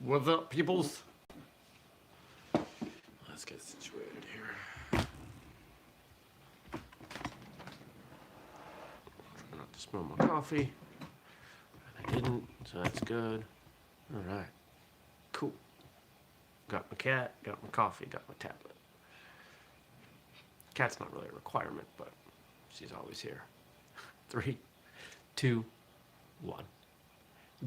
What's up, peoples? Let's get situated here. Try not to spill my coffee. I didn't, so that's good. All right, cool. Got my cat, got my coffee, got my tablet. Cat's not really a requirement, but she's always here. 3, 2, 1.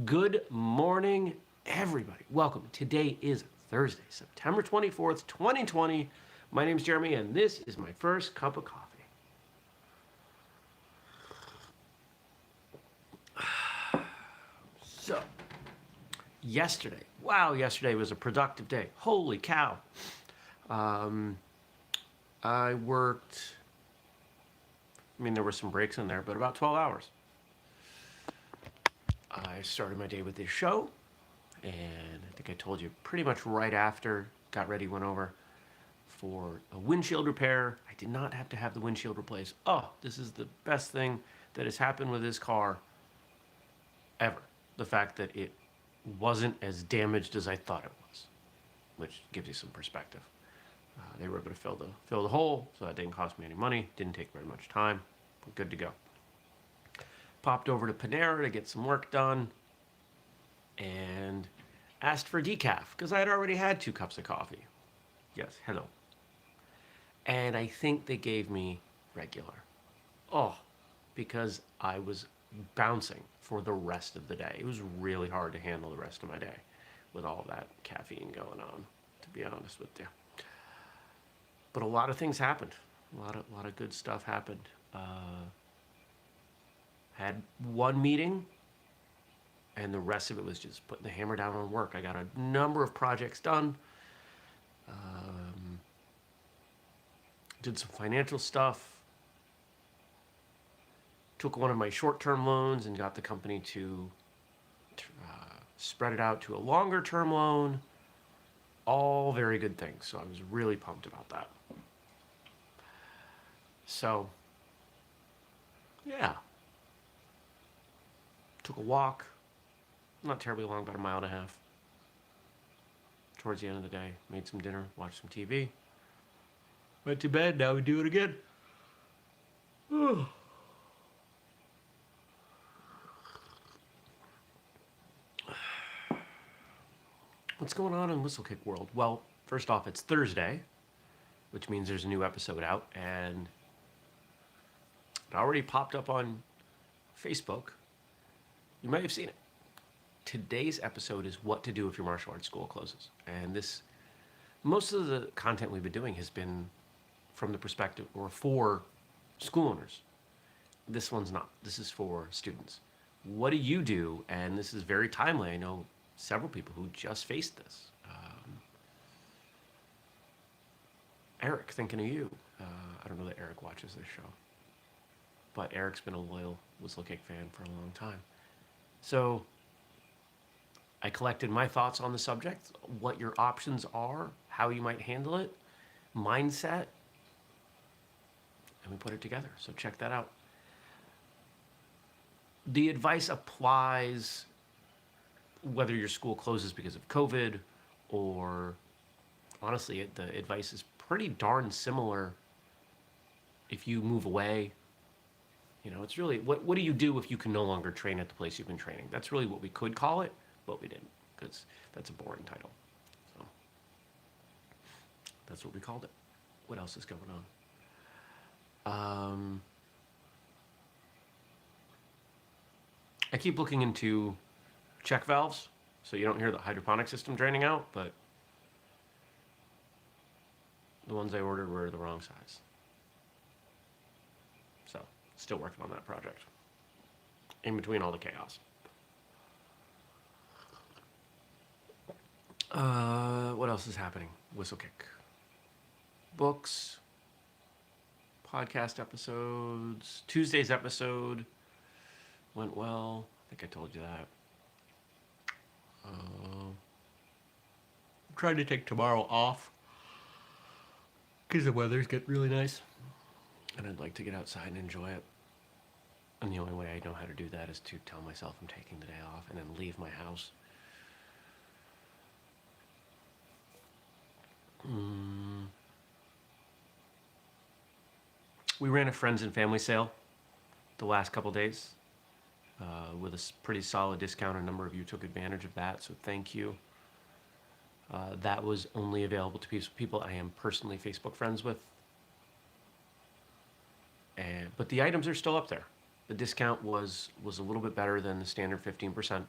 Good morning, everybody. Welcome. Today is Thursday, September 24th, 2020. My name's Jeremy, and this is my first cup of coffee. So, yesterday was a productive day. Holy cow. I worked, there were some breaks in there, but about 12 hours. I started my day with this show, and I think I told you pretty much right after, got ready, went over for a windshield repair. I did not have to have the windshield replaced. Oh, this is the best thing that has happened with this car ever. The fact that it wasn't as damaged as I thought it was, which gives you some perspective. They were able to fill the hole, so that didn't cost me any money, didn't take very much time. We're good to go. Popped over to Panera to get some work done and asked for decaf because I had already had 2 cups of coffee. Yes, hello. And I think they gave me regular. Oh, because I was bouncing for the rest of the day. It was really hard to handle the rest of my day with all that caffeine going on, to be honest with you. But a lot of things happened. A lot of good stuff happened. Had one meeting, and the rest of it was just putting the hammer down on work. I got a number of projects done. Did some financial stuff. Took one of my short-term loans and got the company to spread it out to a longer-term loan. All very good things. So I was really pumped about that. So, yeah. Took a walk, not terribly long, about 1.5 miles. Towards the end of the day, made some dinner, watched some TV. Went to bed, now we do it again. What's going on in whistlekick world? Well, first off, it's Thursday, which means there's a new episode out, and it already popped up on Facebook. You might have seen it. Today's episode is what to do if your martial arts school closes. And most of the content we've been doing has been from the perspective or for school owners. This one's not. This is for students. What do you do? And this is very timely. I know several people who just faced this. Eric, thinking of you. I don't know that Eric watches this show, but Eric's been a loyal whistlekick fan for a long time. So I collected my thoughts on the subject, what your options are, how you might handle it, mindset, and we put it together. So check that out. The advice applies whether your school closes because of COVID or, honestly, the advice is pretty darn similar if you move away. It's really, what do you do if you can no longer train at the place you've been training? That's really what we could call it, but we didn't, because that's a boring title. So that's what we called it. What else is going on? I keep looking into check valves, so you don't hear the hydroponic system draining out, but the ones I ordered were the wrong size. So, still working on that project. In between all the chaos. What else is happening? Whistlekick. Books. Podcast episodes. Tuesday's episode went well. I think I told you that. I'm trying to take tomorrow off because the weather's getting really nice. And I'd like to get outside and enjoy it. And the only way I know how to do that is to tell myself I'm taking the day off and then leave my house. We ran a friends and family sale the last couple days with a pretty solid discount. A number of you took advantage of that, so thank you. That was only available to people I am personally Facebook friends with. But the items are still up there. The discount was a little bit better than the standard 15%,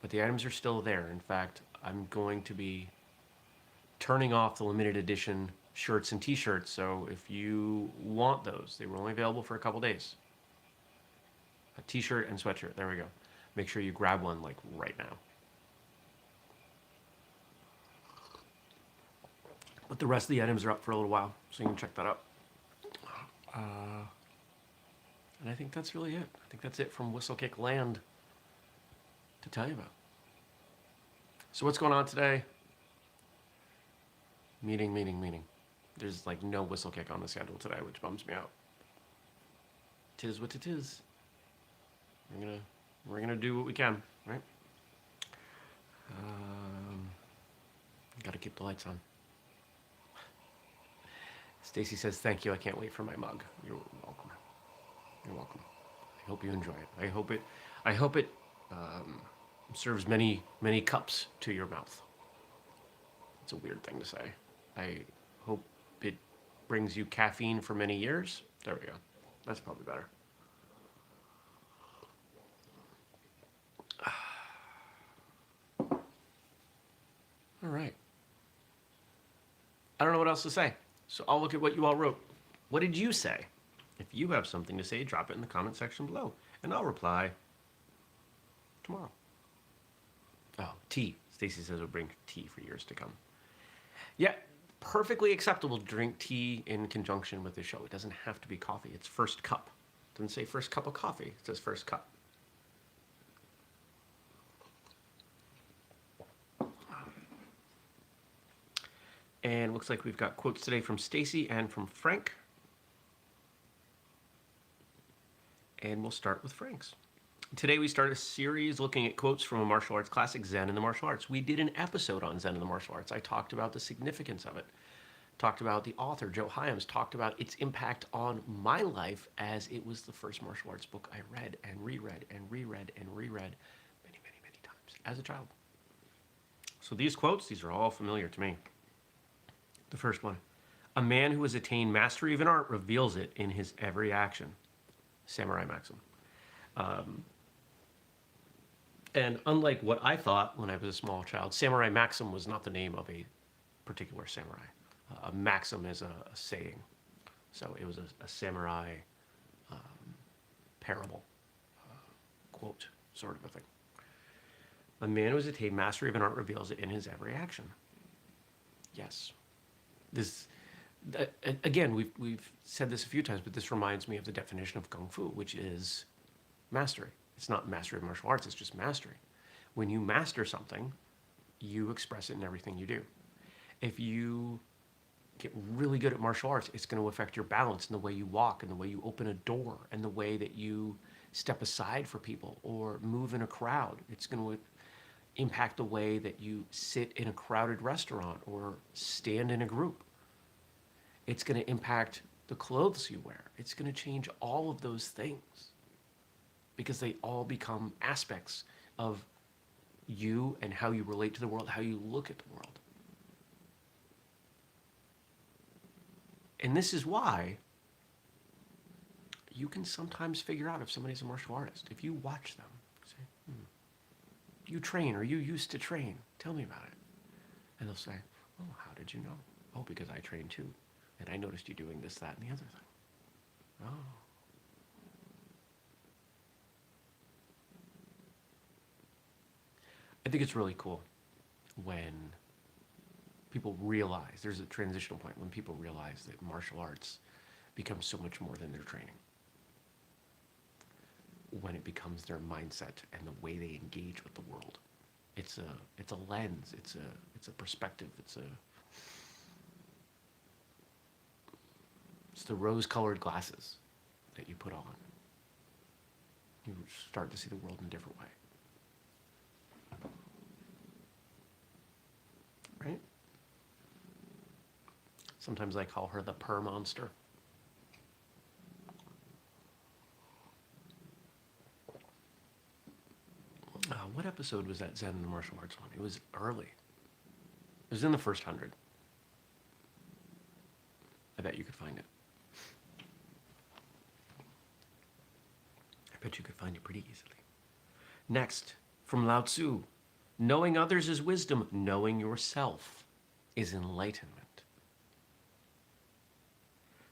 but the items are still there. In fact, I'm going to be turning off the limited edition shirts and t-shirts, so if you want those, they were only available for a couple days. A t-shirt and sweatshirt, there we go. Make sure you grab one like right now. But the rest of the items are up for a little while, so you can check that out. And I think that's really it. I think that's it from Whistlekick Land to tell you about. So what's going on today? Meeting. There's like no Whistlekick on the schedule today, which bums me out. Tis what it is. We're gonna do what we can, right? Gotta keep the lights on. Stacy says, thank you. I can't wait for my mug. You're welcome. You're welcome. I hope you enjoy it. I hope it serves many cups to your mouth. It's a weird thing to say. I hope it brings you caffeine for many years. There we go. That's probably better. All right. I don't know what else to say, so I'll look at what you all wrote. What did you say? If you have something to say, drop it in the comment section below, and I'll reply tomorrow. Oh, tea. Stacy says we'll bring tea for years to come. Yeah, perfectly acceptable to drink tea in conjunction with the show. It doesn't have to be coffee. It's first cup. It doesn't say first cup of coffee. It says first cup. And looks like we've got quotes today from Stacy and from Frank. And we'll start with Frank's. Today we start a series looking at quotes from a martial arts classic, Zen and the Martial Arts. We did an episode on Zen and the Martial Arts. I talked about the significance of it. Talked about the author, Joe Hyams. Talked about its impact on my life as it was the first martial arts book I read and reread and reread and reread many times as a child. So these quotes, these are all familiar to me. The first one, a man who has attained mastery of an art reveals it in his every action. Samurai Maxim. And unlike what I thought when I was a small child, Samurai Maxim was not the name of a particular samurai. A maxim is a saying. So it was a samurai parable, quote, sort of a thing. A man who has attained mastery of an art reveals it in his every action. Yes. This, again, we've said this a few times, but this reminds me of the definition of Kung Fu, which is mastery. It's not mastery of martial arts, it's just mastery. When you master something, you express it in everything you do. If you get really good at martial arts, it's going to affect your balance and the way you walk and the way you open a door and the way that you step aside for people or move in a crowd. It's going to impact the way that you sit in a crowded restaurant or stand in a group. It's going to impact the clothes you wear. It's going to change all of those things because they all become aspects of you and how you relate to the world, how you look at the world. And this is why you can sometimes figure out if somebody's a martial artist. If you watch them, say, you train or you used to train, tell me about it. And they'll say, oh, how did you know? Oh, because I trained too. And I noticed you doing this, that, and the other thing. Oh. I think it's really cool when people realize, there's a transitional point when people realize that martial arts becomes so much more than their training. When it becomes their mindset and the way they engage with the world. It's a lens, it's a perspective, it's the rose-colored glasses that you put on. You start to see the world in a different way. Right? Sometimes I call her the purr monster. What episode was that Zen and the Martial Arts one? It was early. It was in the first 100. I bet you could find it. I bet you could find it pretty easily. Next, from Lao-TZU. Knowing others is wisdom. Knowing yourself is enlightenment.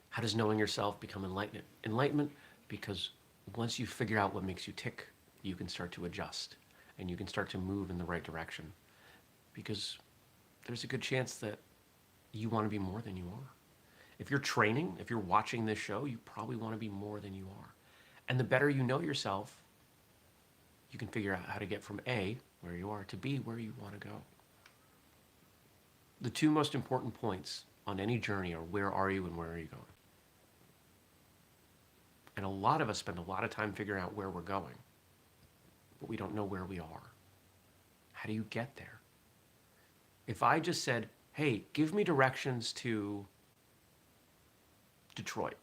How does knowing yourself become enlightenment? Enlightenment because once you figure out what makes you tick, you can start to adjust and you can start to move in the right direction, because there's a good chance that you want to be more than you are. If you're training, if you're watching this show, you probably want to be more than you are. And the better you know yourself, you can figure out how to get from A, where you are, to B, where you want to go. The two most important points on any journey are where are you and where are you going? And a lot of us spend a lot of time figuring out where we're going, but we don't know where we are. How do you get there? If I just said, hey, give me directions to Detroit,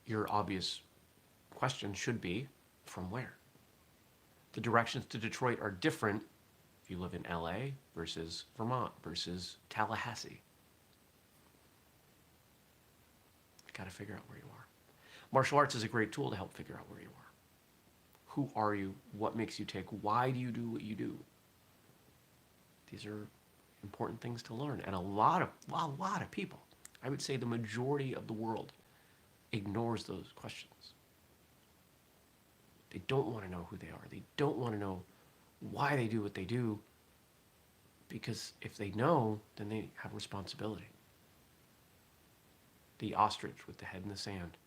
your obvious question should be, from where? The directions to Detroit are different if you live in LA versus Vermont versus Tallahassee. You've got to figure out where you are. Martial arts is a great tool to help figure out where you are. Who are you? What makes you tick? Why do you do what you do? These are important things to learn. And a lot of people, I would say the majority of the world, ignores those questions. They don't want to know who they are. They don't want to know why they do what they do, because if they know, then they have responsibility. The ostrich with the head in the sand.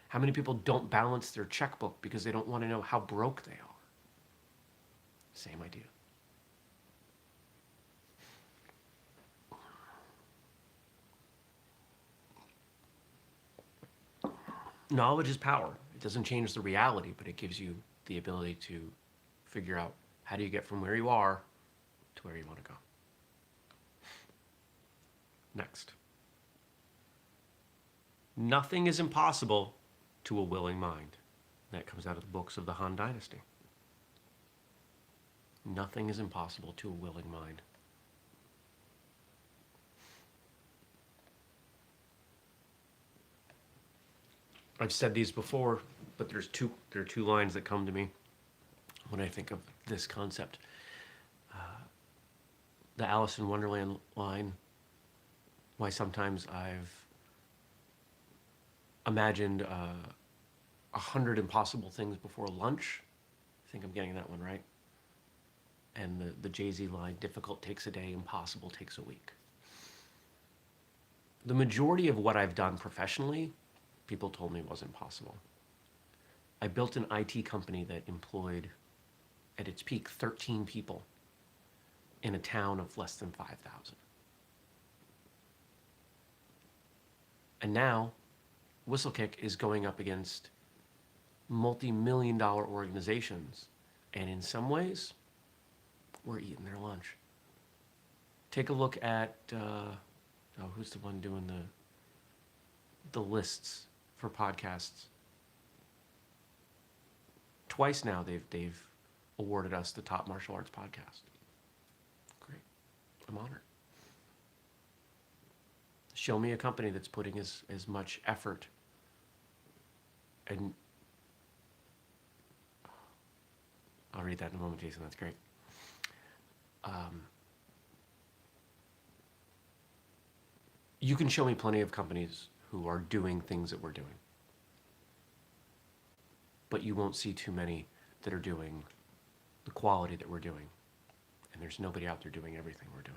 How many people don't balance their checkbook because they don't want to know how broke they are? Same idea. Knowledge is power. It doesn't change the reality, but it gives you the ability to figure out how do you get from where you are to where you want to go. Next. Nothing is impossible to a willing mind. That comes out of the books of the Han Dynasty. Nothing is impossible to a willing mind. I've said these before, but there are two lines that come to me when I think of this concept. The Alice in Wonderland line, why sometimes I've imagined 100 impossible things before lunch. I think I'm getting that one right. And the Jay-Z line, difficult takes a day, impossible takes a week. The majority of what I've done professionally, people told me wasn't possible. I built an IT company that employed, at its peak, 13 people in a town of less than 5,000. And now, whistlekick is going up against multi-million-dollar organizations, and in some ways, we're eating their lunch. Take a look at, who's the one doing the lists for podcasts? Twice now they've awarded us the top martial arts podcast. Great. I'm honored. Show me a company that's putting as much effort and I'll read that in a moment, Jason. That's great. You can show me plenty of companies who are doing things that we're doing, but you won't see too many that are doing the quality that we're doing, and there's nobody out there doing everything we're doing.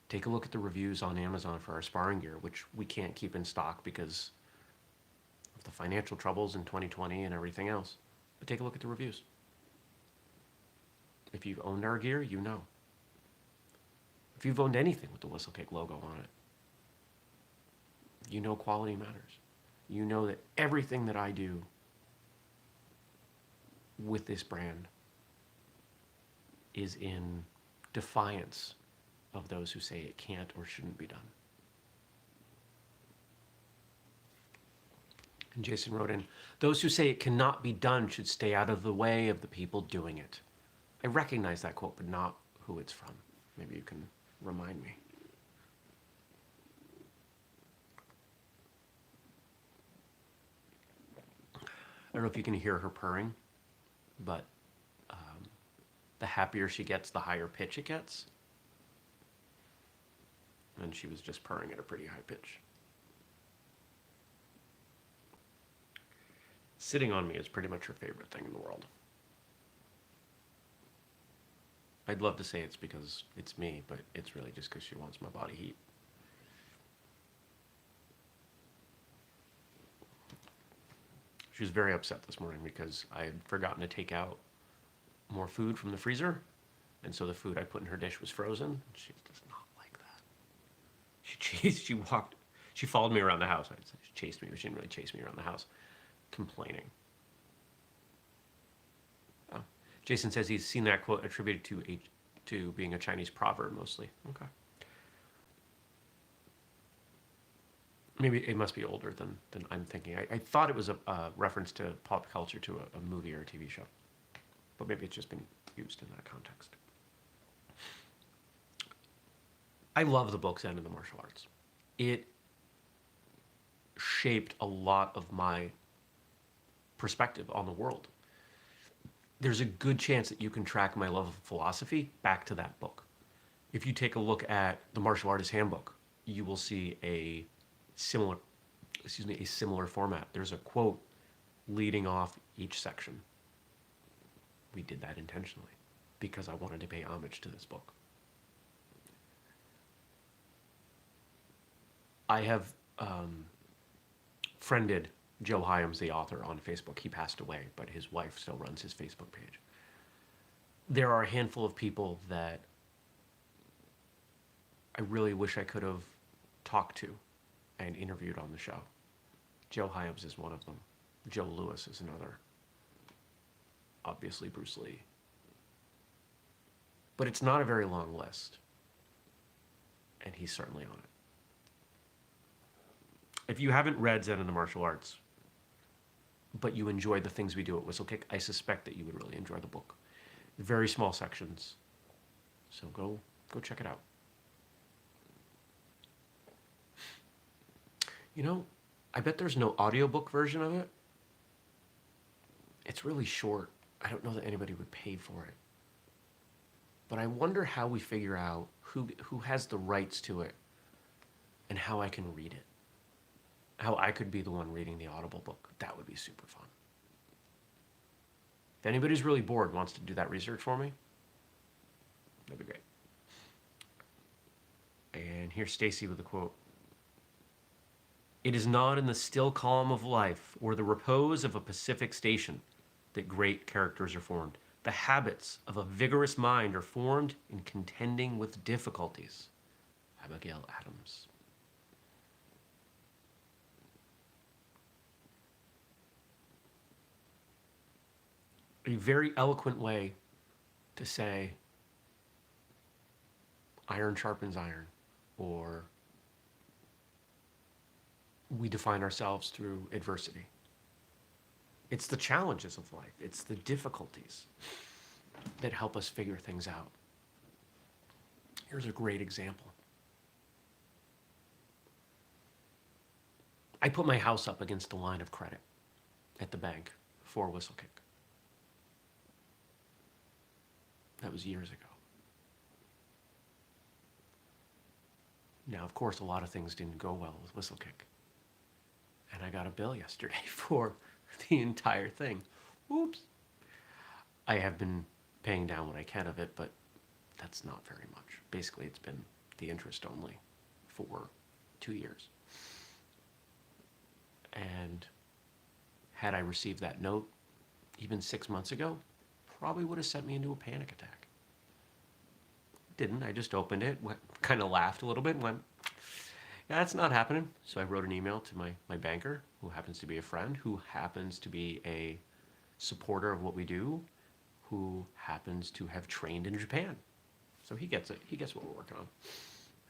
Take a look at the reviews on Amazon for our sparring gear, which we can't keep in stock because of the financial troubles in 2020 and everything else. But take a look at the reviews. If you've owned our gear, you know. If you've owned anything with the whistlekick logo on it, you know quality matters. You know that everything that I do with this brand is in defiance of those who say it can't or shouldn't be done. And Jason wrote in, those who say it cannot be done should stay out of the way of the people doing it. I recognize that quote, but not who it's from. Maybe you can remind me. I don't know if you can hear her purring, but the happier she gets, the higher pitch it gets. And she was just purring at a pretty high pitch. Sitting on me is pretty much her favorite thing in the world. I'd love to say it's because it's me, but it's really just because she wants my body heat. She was very upset this morning because I had forgotten to take out more food from the freezer, and so the food I put in her dish was frozen. She does not like that. She followed me around the house. She chased me, but she didn't really chase me around the house, complaining. Oh. Jason says he's seen that quote attributed to being a Chinese proverb mostly. Okay. Maybe it must be older than I'm thinking. I thought it was a reference to pop culture, to a movie or a TV show. But maybe it's just been used in that context. I love the book Zen and the Martial Arts. It shaped a lot of my perspective on the world. There's a good chance that you can track my love of philosophy back to that book. If you take a look at the Martial Artist Handbook, you will see a similar format. There's a quote leading off each section. We did that intentionally because I wanted to pay homage to this book. I have friended Joe Hyams, the author, on Facebook. He passed away, but his wife still runs his Facebook page. There are a handful of people that I really wish I could have talked to and interviewed on the show. Joe Hyams is one of them. Joe Louis is another. Obviously Bruce Lee. But it's not a very long list. And he's certainly on it. If you haven't read Zen and the Martial Arts, but you enjoy the things we do at Whistlekick, I suspect that you would really enjoy the book. Very small sections. So go check it out. You know, I bet there's no audiobook version of it. It's really short. I don't know that anybody would pay for it. But I wonder how we figure out who has the rights to it and how I can read it. How I could be the one reading the Audible book. That would be super fun. If anybody's really bored and wants to do that research for me, that'd be great. And here's Stacy with a quote. It is not in the still calm of life or the repose of a Pacific station that great characters are formed. The habits of a vigorous mind are formed in contending with difficulties. Abigail Adams. A very eloquent way to say iron sharpens iron, or we define ourselves through adversity. It's the challenges of life. It's the difficulties that help us figure things out. Here's a great example. I put my house up against a line of credit at the bank for Whistlekick. That was years ago. Now, of course, a lot of things didn't go well with Whistlekick. And I got a bill yesterday for the entire thing. Oops. I have been paying down what I can of it, but that's not very much. Basically, it's been the interest only for 2 years. And had I received that note even 6 months ago, probably would have sent me into a panic attack. Didn't. I just opened it, kind of laughed a little bit and went, yeah, that's not happening. So I wrote an email to my banker, who happens to be a friend, who happens to be a supporter of what we do, who happens to have trained in Japan. So he gets it. He gets what we're working on.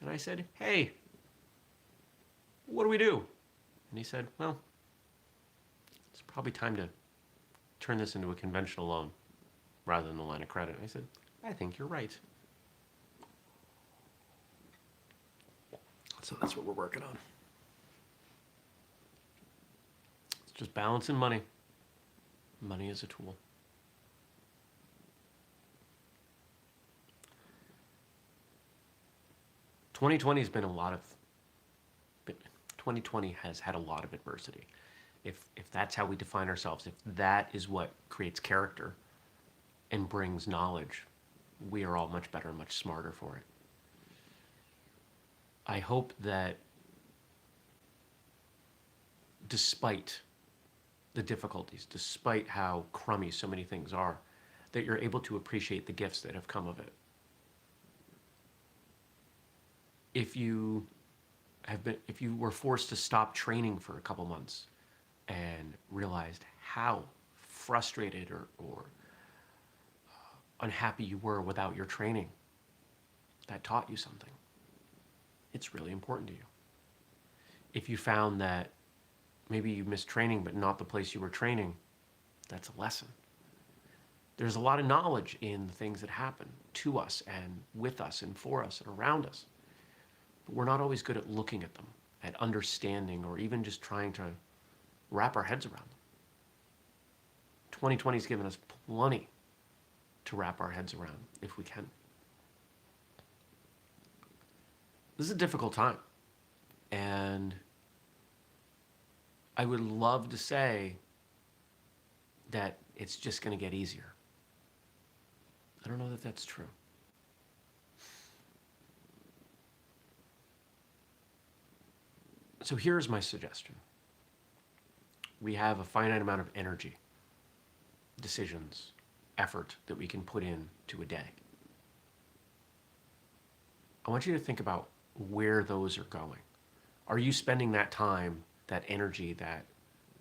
And I said, hey, what do we do? And he said, well, it's probably time to turn this into a conventional loan rather than a line of credit. I said, I think you're right. So that's what we're working on. It's just balancing money. Money is a tool. '2020 has been a lot of. 2020 has had a lot of adversity. If that's how we define ourselves, if that is what creates character and brings knowledge, we are all much better and much smarter for it. I hope that despite the difficulties, despite how crummy so many things are, that you're able to appreciate the gifts that have come of it. If you were forced to stop training for a couple months and realized how frustrated or unhappy you were without your training, that taught you something. It's really important to you. If you found that maybe you missed training but not the place you were training, that's a lesson. There's a lot of knowledge in the things that happen to us and with us and for us and around us. But we're not always good at looking at them, at understanding, or even just trying to wrap our heads around them. 2020 has given us plenty to wrap our heads around if we can. This is a difficult time. And I would love to say that it's just going to get easier. I don't know that that's true. So here's my suggestion. We have a finite amount of energy, decisions, effort that we can put in to a day. I want you to think about where those are going. Are you spending that time, that energy, that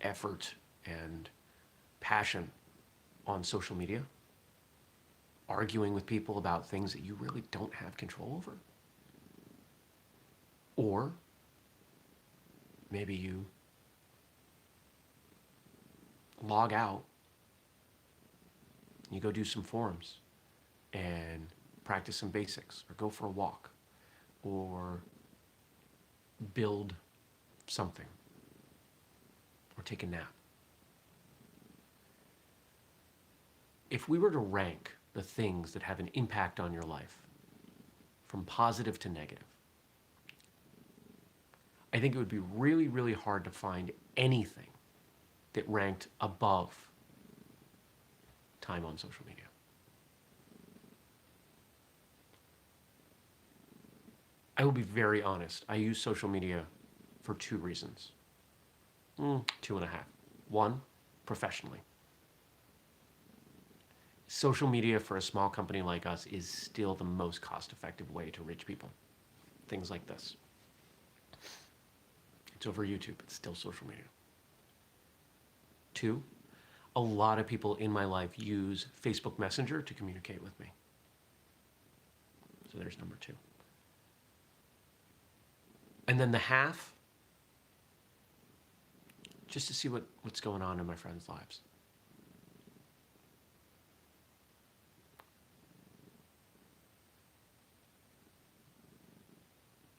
effort and passion on social media? Arguing with people about things that you really don't have control over? Or maybe you log out, you go do some forums and practice some basics, or go for a walk, or build something, or take a nap. If we were to rank the things that have an impact on your life from positive to negative, I think it would be really, really hard to find anything that ranked above time on social media. I will be very honest. I use social media for two reasons. 2.5. One, professionally. Social media for a small company like us is still the most cost-effective way to reach people. Things like this. It's over YouTube. It's still social media. 2, a lot of people in my life use Facebook Messenger to communicate with me. So there's number 2. And then the half, just to see what's going on in my friends' lives.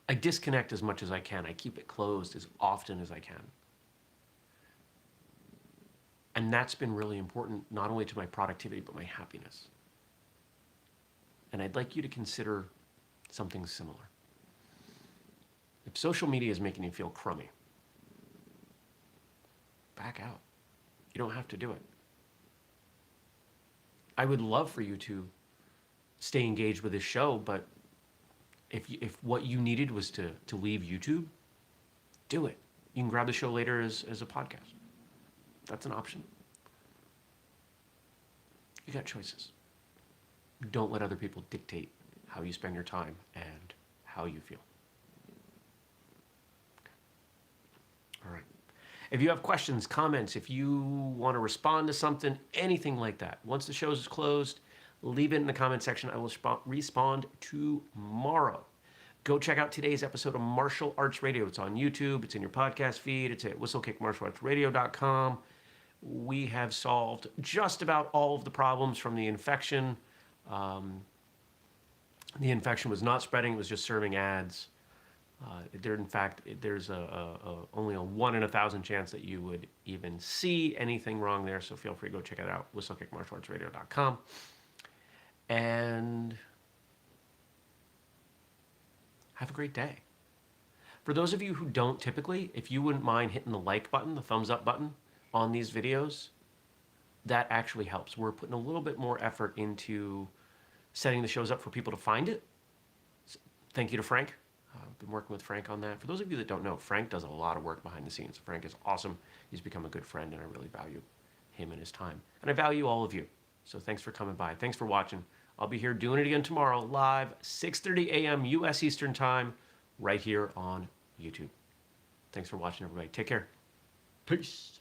I disconnect as much as I can. I keep it closed as often as I can. And that's been really important, not only to my productivity, but my happiness. And I'd like you to consider something similar. If social media is making you feel crummy, back out. You don't have to do it. I would love for you to stay engaged with this show, but if what you needed was to leave YouTube, do it. You can grab the show later as a podcast. That's an option. You got choices. Don't let other people dictate how you spend your time and how you feel. Okay. All right. If you have questions, comments, if you want to respond to something, anything like that, once the show is closed, leave it in the comment section. I will respond tomorrow. Go check out today's episode of Martial Arts Radio. It's on YouTube. It's in your podcast feed. It's at whistlekickmartialartsradio.com. We have solved just about all of the problems from the infection. The infection was not spreading. It was just serving ads. In fact, there's only a 1 in 1,000 chance that you would even see anything wrong there. So feel free to go check it out, whistlekickmartialartsradio.com. And have a great day. For those of you who don't typically, if you wouldn't mind hitting the like button, the thumbs up button on these videos, that actually helps. We're putting a little bit more effort into setting the shows up for people to find it. So thank you to Frank. I've been working with Frank on that. For those of you that don't know, Frank does a lot of work behind the scenes. Frank is awesome. He's become a good friend, and I really value him and his time. And I value all of you. So thanks for coming by. Thanks for watching. I'll be here doing it again tomorrow, live, 6:30 a.m. U.S. Eastern Time, right here on YouTube. Thanks for watching, everybody. Take care. Peace.